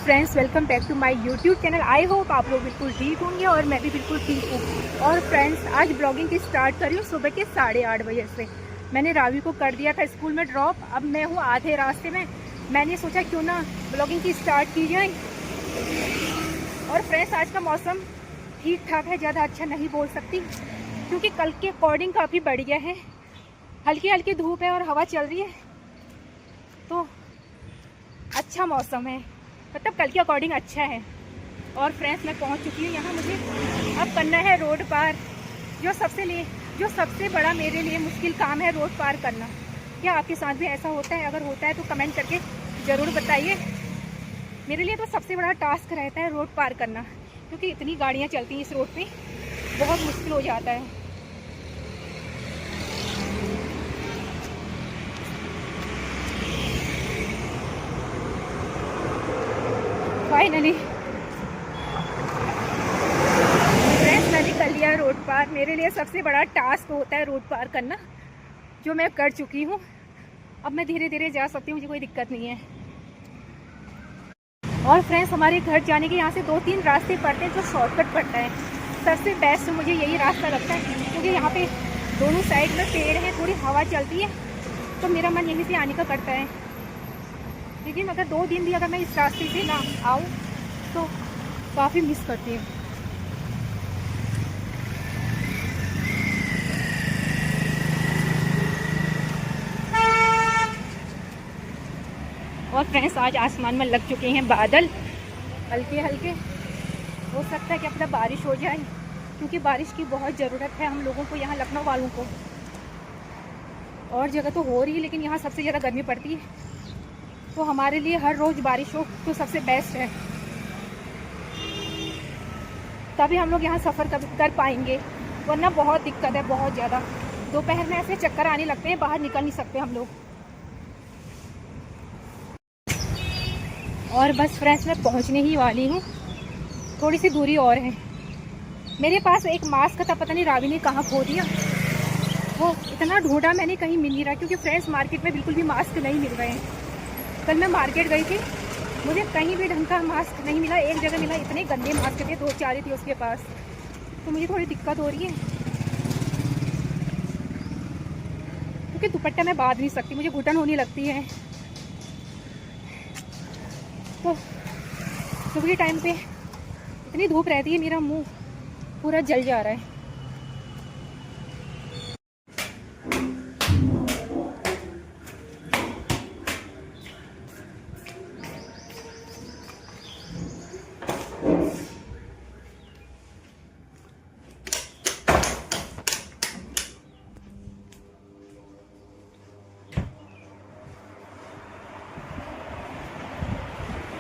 Friends, welcome back to my YouTube channel. I hope आप लोग बिल्कुल ठीक होंगे और मैं भी बिल्कुल ठीक हूँ। और फ्रेंड्स, आज ब्लॉगिंग की स्टार्ट कर रही हूँ सुबह के 8:30 बजे से। मैंने रावी को कर दिया था स्कूल में ड्रॉप। अब मैं हूँ आधे रास्ते में। मैंने सोचा क्यों ना ब्लॉगिंग की स्टार्ट की जाए। और फ्रेंड्स, आज का मौसम ठीक ठाक है, ज़्यादा अच्छा नहीं बोल सकती क्योंकि कल के अकॉर्डिंग काफ़ी बढ़िया है। हल्की हल्की धूप है और हवा चल रही है, तो अच्छा मौसम है, मतलब कल के अकॉर्डिंग अच्छा है। और फ्रेंड्स, मैं पहुंच चुकी हूँ यहाँ। मुझे अब करना है रोड पार, जो सबसे बड़ा मेरे लिए मुश्किल काम है, रोड पार करना। क्या आपके साथ भी ऐसा होता है? अगर होता है तो कमेंट करके ज़रूर बताइए। मेरे लिए तो सबसे बड़ा टास्क रहता है रोड पार करना, क्योंकि इतनी गाड़ियाँ चलती हैं इस रोड पे, बहुत मुश्किल हो जाता है। फाइनली फ्रेंड्स, मैंने कर लिया रोड पार। मेरे लिए सबसे बड़ा टास्क होता है रोड पार करना, जो मैं कर चुकी हूँ। अब मैं धीरे धीरे जा सकती हूँ, मुझे कोई दिक्कत नहीं है। और फ्रेंड्स, हमारे घर जाने के यहाँ से 2-3 रास्ते पड़ते हैं जो शॉर्टकट पड़ता है। सबसे बेस्ट मुझे यही रास्ता लगता है, क्योंकि यहाँ पे दोनों साइड में पेड़ है, थोड़ी हवा चलती है, तो मेरा मन यहीं से आने का करता है। लेकिन अगर 2 दिन भी अगर मैं इस रास्ते से ना आऊँ तो काफ़ी मिस करती हूँ। और फ्रेंड्स, आज आसमान में लग चुके हैं बादल हल्के हल्के। हो सकता है कि अपना बारिश हो जाए, क्योंकि बारिश की बहुत ज़रूरत है हम लोगों को, यहाँ लखनऊ वालों को। और जगह तो हो रही है, लेकिन यहाँ सबसे ज़्यादा गर्मी पड़ती है, तो हमारे लिए हर रोज़ बारिश हो तो सबसे बेस्ट है। तभी हम लोग यहाँ सफ़र कर पाएंगे, वरना बहुत दिक्कत है, बहुत ज़्यादा। दोपहर में ऐसे चक्कर आने लगते हैं, बाहर निकल नहीं सकते हम लोग। और बस फ्रेंड्स, मैं पहुँचने ही वाली हूँ, थोड़ी सी दूरी और है। मेरे पास एक मास्क था, पता नहीं रावी ने कहाँ खो दिया। वो इतना ढूंढा मैंने, कहीं मिल नहीं रहा, क्योंकि फ्रेंड्स मार्केट में बिल्कुल भी मास्क नहीं मिल रहे हैं। कल मैं मार्केट गई थी, मुझे कहीं भी ढंग का मास्क नहीं मिला। एक जगह मिला, इतने गंदे मास्क थे, 2-4 ही थे उसके पास, तो मुझे थोड़ी दिक्कत हो रही है, क्योंकि दुपट्टा मैं बांध नहीं सकती, मुझे घुटन होने लगती है। तो सुबह के टाइम पे इतनी धूप रहती है, मेरा मुंह पूरा जल जा रहा है।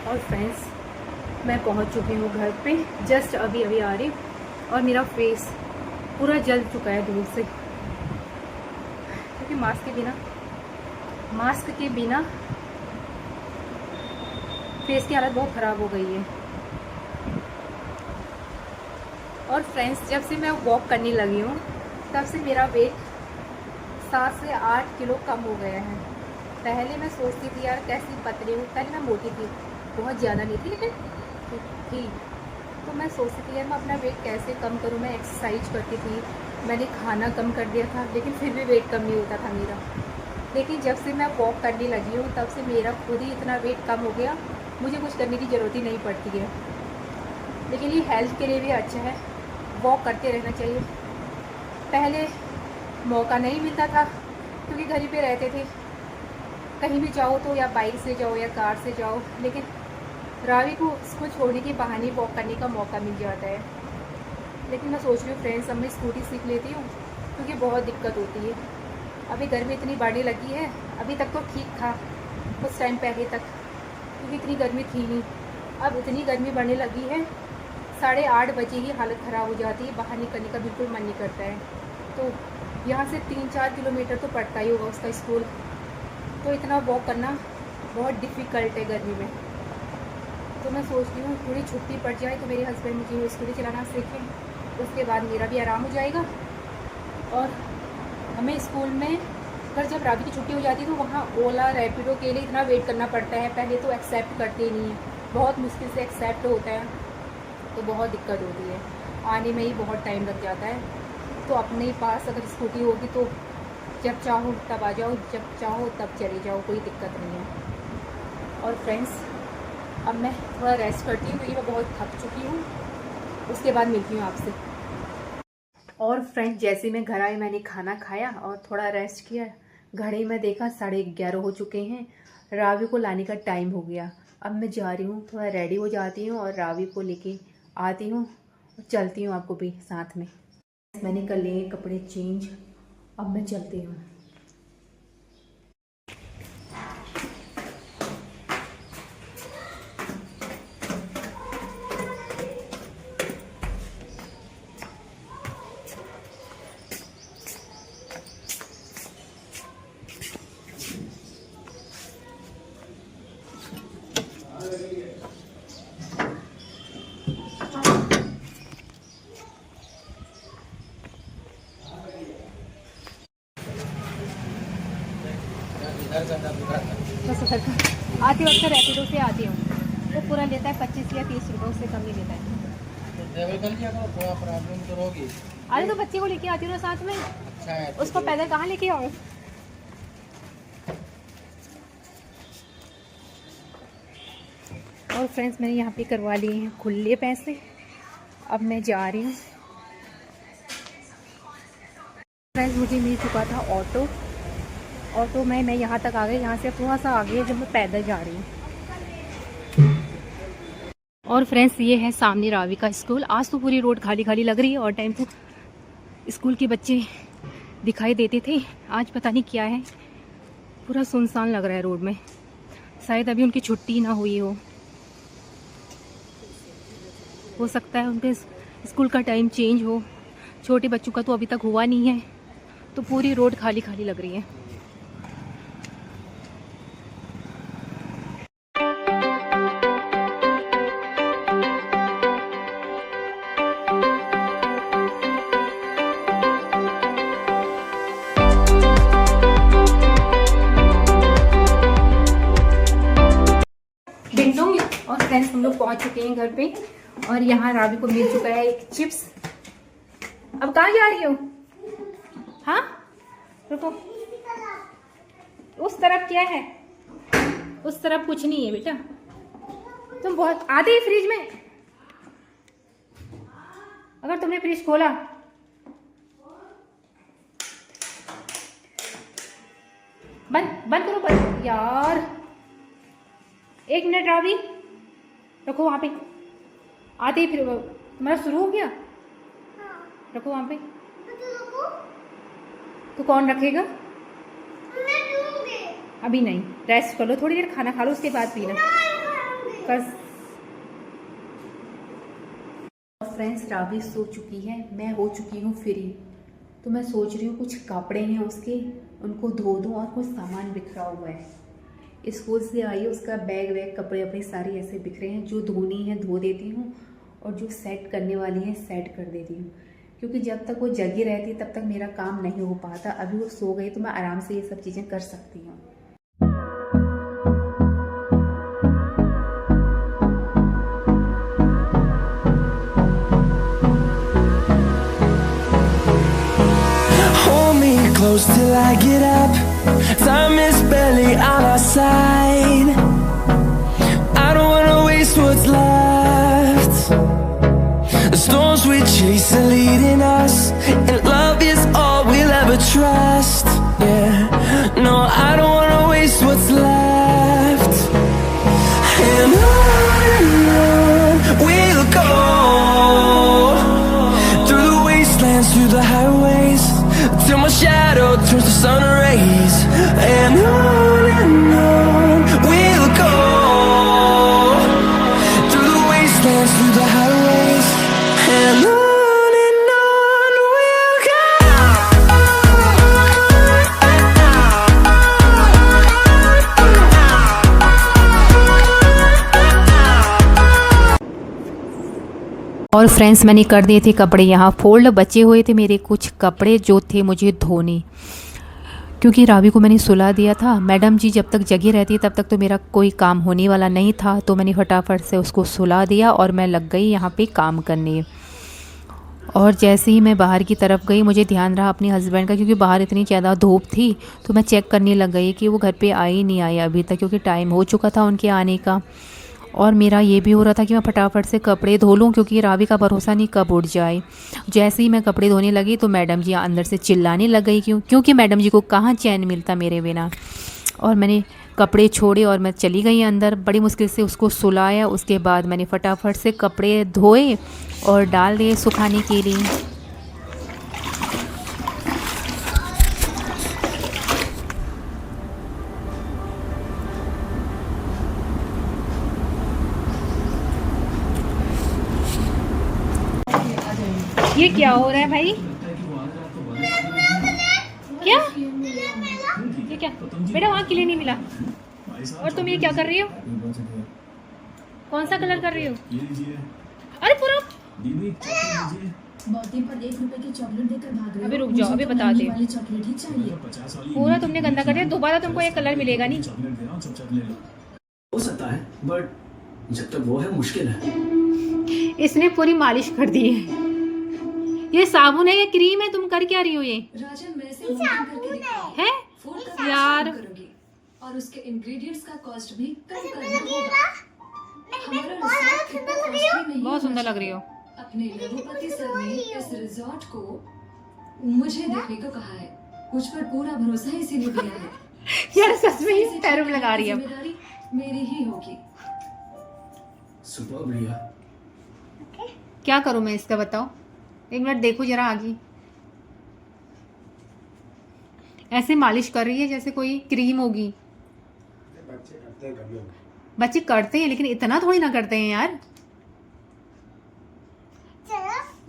और फ्रेंड्स, मैं पहुंच चुकी हूँ घर पे, जस्ट अभी अभी आ रही हूँ, और मेरा फेस पूरा जल चुका है धूप से, क्योंकि मास्क के बिना फेस की हालत बहुत ख़राब हो गई है। और फ्रेंड्स, जब से मैं वॉक करने लगी हूँ, तब से मेरा वेट 7 से 8 किलो कम हो गया है। पहले मैं सोचती थी यार कैसी पतली हूँ, पहले मैं मोटी थी, बहुत ज़्यादा नहीं थी, लेकिन थी। तो मैं सोचती थी यार मैं अपना वेट कैसे कम करूँ। मैं एक्सरसाइज करती थी, मैंने खाना कम कर दिया था, लेकिन फिर भी वेट कम नहीं होता था मेरा। लेकिन जब से मैं वॉक करने लगी हूँ, तब से मेरा खुद ही इतना वेट कम हो गया, मुझे कुछ करने की ज़रूरत ही नहीं पड़ती है। लेकिन ये हेल्थ के लिए भी अच्छा है, वॉक करते रहना चाहिए। पहले मौका नहीं मिलता था, क्योंकि घर ही पे रहते थे, कहीं भी जाओ तो या बाइक से जाओ या कार से जाओ, लेकिन रावी को स्कूल छोड़ने के बहाने वॉक करने का मौका मिल जाता है। लेकिन मैं सोच रही हूँ फ्रेंड्स, अब मैं स्कूटी सीख लेती हूँ, क्योंकि बहुत दिक्कत होती है। अभी गर्मी इतनी बढ़ने लगी है, अभी तक तो ठीक था कुछ टाइम पहले तक, क्योंकि इतनी गर्मी थी नहीं। अब इतनी गर्मी बढ़ने लगी है, 8:30 बजे ही हालत ख़राब हो जाती है, बाहर निकलने का बिल्कुल मन नहीं करता है। तो यहाँ से 3-4 किलोमीटर तो पड़ता ही होगा उसका स्कूल, तो इतना वॉक करना बहुत डिफ़िकल्ट है गर्मी में। तो मैं सोचती हूँ थोड़ी छुट्टी पड़ जाए तो मेरे हस्बैंड मुझे स्कूटी चलाना सीखें, उसके बाद मेरा भी आराम हो जाएगा। और हमें स्कूल में पर जब रावी की छुट्टी हो जाती है तो वहाँ ओला रैपिडो के लिए इतना वेट करना पड़ता है, पहले तो एक्सेप्ट करते ही नहीं है। बहुत मुश्किल से एक्सेप्ट होता है, तो बहुत दिक्कत होती है, आने में ही बहुत टाइम लग जाता है। तो अपने पास अगर स्कूटी होगी तो जब चाहो तब आ जाओ, जब चाहो तब चले जाओ, कोई दिक्कत नहीं है। और फ्रेंड्स, अब मैं थोड़ा रेस्ट करती हूँ क्योंकि मैं बहुत थक चुकी हूँ, उसके बाद मिलती हूँ आपसे। और फ्रेंड्स, जैसे मैं घर आई मैंने खाना खाया और थोड़ा रेस्ट किया, घड़ी में देखा 11:30 हो चुके हैं, रावी को लाने का टाइम हो गया। अब मैं जा रही हूँ, थोड़ा रेडी हो जाती हूँ और रावी को लेके आती हूँ और चलती हूँ आपको भी साथ में। मैंने कर लिए कपड़े चेंज, अब मैं चलती हूँ। बस उधर का आती वक्त रैपिडो से आती हूँ, वो पूरा लेता है 25 या 30 रुपये, उससे कम नहीं लेता है। थोड़ा प्रॉब्लम तो होगी। अरे तो बच्चे को लेके आती हूँ ना साथ में, अच्छा है, उसको पैदल कहाँ लेके आऊँ। और फ्रेंड्स, मैंने यहाँ पे करवा लिए हैं खुले पैसे, अब मैं जा रही हूँ। फ्रेंड्स, मुझे मिल चुका था ऑटो में मैं यहाँ तक आ गई, यहाँ से थोड़ा सा आगे जब मैं पैदल जा रही हूँ। और फ्रेंड्स, ये है सामने रावी का स्कूल। आज तो पूरी रोड खाली खाली लग रही है और टाइम तो स्कूल के बच्चे दिखाई देते थे, आज पता नहीं क्या है, पूरा सुनसान लग रहा है रोड में। शायद अभी उनकी छुट्टी ना हुई हो सकता है उनके स्कूल का टाइम चेंज हो। छोटे बच्चों का तो अभी तक हुआ नहीं है, तो पूरी रोड खाली खाली लग रही है। और फ्रेंड्स, हम लोग पहुंच चुके हैं घर पे और यहाँ रावी को मिल चुका है एक चिप्स। अब कहाँ जा रही हो? हाँ, रुको, उस तरफ क्या है? उस तरफ कुछ नहीं है बेटा, तुम बहुत आते ही फ्रिज में। अगर तुमने फ्रिज खोला बंद करो, बंद यार। 1 मिनट रावी, रखो वहाँ पे, आते ही फिर तुम्हारा शुरू हो गया। रखो वहाँ पे, तो कौन रखेगा? अभी नहीं, रेस्ट कर लो थोड़ी देर, खाना खा लो उसके बाद पीना बस। फ्रेंड्स, रावी सो चुकी है, मैं हो चुकी हूँ फ्री। तो मैं सोच रही हूँ कुछ कपड़े हैं उसके, उनको धो दूँ और कुछ सामान बिखरा हुआ है। स्कूल से आई है, उसका बैग वैग कपड़े अपने सारे ऐसे बिखरे हैं, जो धोनी है धो देती हूँ और जो सेट करने वाली है सेट कर देती हूँ, क्योंकि जब तक वो जगी रहती तब तक मेरा काम नहीं हो पाता। अभी वो सो गई तो मैं आराम से ये सब चीज़ें कर सकती हूँ। Close till I get up. Time is barely on our side. I don't wanna waste what's left. The storms we chase are leading us, and love is all we'll ever trust. Yeah, no, I don't wanna waste what's left. And on we'll go, through the wastelands, through the highways, till my shadow turns to sun rays. And on we'll go, through the wastelands, through the highways. And on we'll go. और friends, मैंने कर दिए थे कपड़े यहाँ fold, बचे हुए थे मेरे कुछ कपड़े जो थे मुझे धोने। क्योंकि रावी को मैंने सुला दिया था। मैडम जी जब तक जगी रहती है तब तक तो मेरा कोई काम होने वाला नहीं था, तो मैंने फटाफट से उसको सुला दिया और मैं लग गई यहाँ पे काम करने। और जैसे ही मैं बाहर की तरफ गई, मुझे ध्यान रहा अपने हस्बैंड का, क्योंकि बाहर इतनी ज़्यादा धूप थी, तो मैं चेक करने लग गई कि वो घर पे आए ही नहीं आए अभी तक, क्योंकि टाइम हो चुका था उनके आने का। और मेरा ये भी हो रहा था कि मैं फटाफट से कपड़े धो लूँ, क्योंकि रावी का भरोसा नहीं कब उठ जाए। जैसे ही मैं कपड़े धोने लगी तो मैडम जी अंदर से चिल्लाने लग गई, क्योंकि मैडम जी को कहाँ चैन मिलता मेरे बिना। और मैंने कपड़े छोड़े और मैं चली गई अंदर, बड़ी मुश्किल से उसको सुलाया। उसके बाद मैंने फटाफट से कपड़े धोए और डाल दिए सुखाने के लिए। ये क्या हो रहा है भाई? क्या ये क्या बेटा? वहाँ के लिए नहीं मिला। और तुम ये क्या कर रही हो? कौन सा कलर कर रही हो? अरे पूरा पर 1 रुपए की चॉकलेट देकर भाग रहे हो। अभी रुक जाओ, अभी बता दे। वाली चॉकलेट ही चाहिए। पूरा तुमने गंदा कर दिया। दोबारा तुमको ये कलर मिलेगा नहीं। हो सकता है, बट जब तक वो है मुश्किल है। इसने पूरी मालिश कर दी है। ये साबुन है, ये क्रीम है? तुम कर क्या रही हो ये? राजन मैं इसे मुमकिन करके दिखाऊं। है फोन का यार। करूंगी और उसके इंग्रेडिएंट्स का कॉस्ट भी कम करना होगा। हमारा रिसोर्ट इतना कॉस्टली नहीं। बहुत सुंदर लग रही हो। अपने रघुपति सर ने इस रिसोर्ट को मुझे देखने को कहा है। मुझ पर पूरा भरोसा इसीलिए दिया है। यार सच में ही पैरों में लगा रही है। जिम्मेदारी मेरी ही होगी। सुपर बढ़िया। क्या करूं मैं इसका, बताओ? एक मिनट देखो जरा आगे। ऐसे मालिश कर रही है जैसे कोई क्रीम होगी। बच्चे करते हैं लेकिन इतना थोड़ी ना करते हैं यार।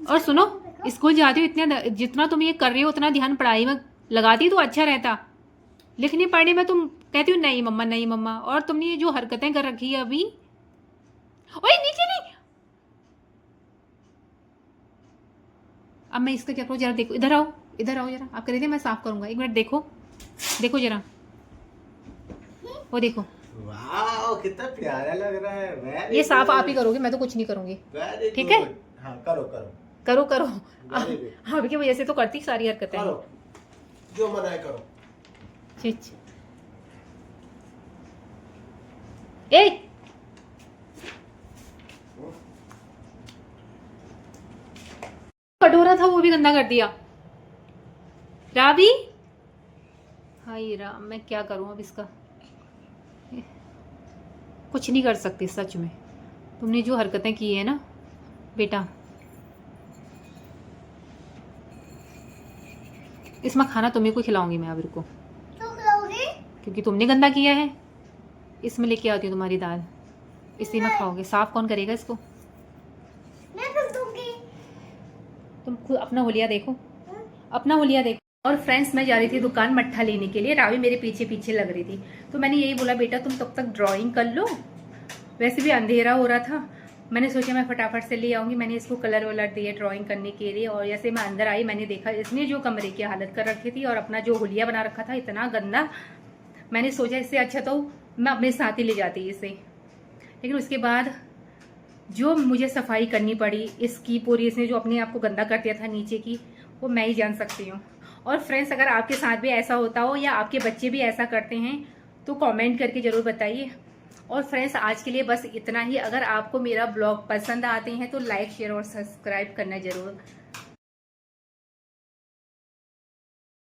और सुनो, स्कूल जाती हो इतना, जितना तुम ये कर रही हो उतना ध्यान पढ़ाई में लगाती तो अच्छा रहता। लिखने पढ़ने में तुम कहती हो नहीं मम्मा नहीं मम्मा। और तुमने ये जो हरकतें कर रखी है अभी। ओए नीचे नहीं। अब मैं इसका क्या करूँ? जरा देखो, इधर आओ, इधर आओ जरा। आप कह थे मैं साफ करूंगा। एक मिनट देखो, देखो जरा, वो देखो। वाह कितना प्यारा लग रहा है। ये साफ आप ही करोगे, मैं तो कुछ नहीं करूंगी। ठीक है? हाँ करो करो करो करो। आपकी वजह से तो करती सारी हरकतें। करो जो मन है करो। चिच ए कटोरा था वो भी गंदा कर दिया। रावी, हाय राम, मैं क्या करूं अब इसका? कुछ नहीं कर सकती सच में। तुमने जो हरकतें की है ना बेटा, इसमें खाना तुम्हें को खिलाऊंगी मैं अब। रुको, क्योंकि तुमने गंदा किया है। इसमें लेके आती हूँ तुम्हारी दाल, इसी में खाओगे। साफ कौन करेगा इसको? तुम खुद अपना हुलिया देखो, अपना हुलिया देखो। और फ्रेंड्स, मैं जा रही थी दुकान मट्ठा लेने के लिए। रावी मेरे पीछे पीछे लग रही थी, तो मैंने यही बोला बेटा तुम तब तक ड्राइंग कर लो। वैसे भी अंधेरा हो रहा था, मैंने सोचा मैं फटाफट से ले आऊँगी। मैंने इसको कलर वलर दिए ड्राइंग करने के लिए। और जैसे मैं अंदर आई, मैंने देखा इसने जो कमरे की हालत कर रखी थी और अपना जो हुलिया बना रखा था इतना गंदा। मैंने सोचा इससे अच्छा तो मैं अपने साथ ही ले जाती इसे। लेकिन उसके बाद जो मुझे सफाई करनी पड़ी इसकी पूरी, इसने जो अपने आप को गंदा कर दिया था नीचे की, वो मैं ही जान सकती हूँ। और फ्रेंड्स, अगर आपके साथ भी ऐसा होता हो या आपके बच्चे भी ऐसा करते हैं तो कमेंट करके ज़रूर बताइए। और फ्रेंड्स, आज के लिए बस इतना ही। अगर आपको मेरा ब्लॉग पसंद आते हैं तो लाइक शेयर और सब्सक्राइब करना ज़रूर